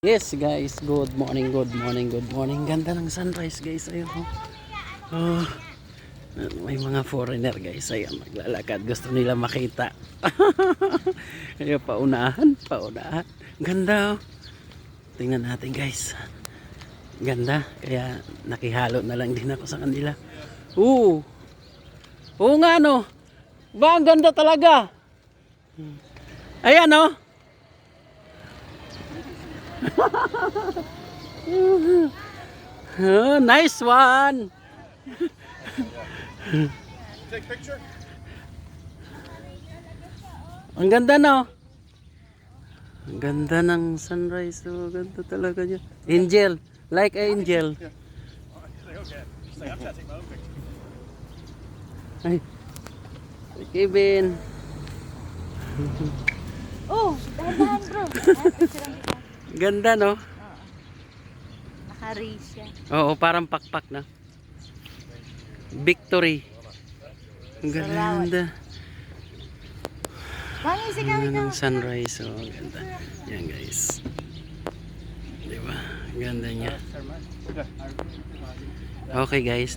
Yes guys, good morning, good morning, good morning. Ganda ng sunrise guys. Ayun oh. May mga foreigner guys. Ayun, maglalakad. Gusto nila makita. Ayun, paunahan. Ganda oh. Tingnan natin guys. Ganda. Kaya nakihalo na lang din ako sa kanila. Oo nga no. Ba, ang ganda talaga. Ayan oh. Oh, nice one. Take picture. Ang ganda no. Ang ganda ng sunrise. Oh, ganda talaga niya. Angel, like angel. Okay. Stay up, take my own picture. Ay. Kevin. Oh, dahan-dahan bro. Picture lang kita. Ganda no. Naka-race siya. Oo, parang pakpak na. Victory. Ang ganda. Mami, sigaw Ganda ng ikaw. sunrise. Oh, ganda. Yan guys. Diba? Ganda niya. Okay guys.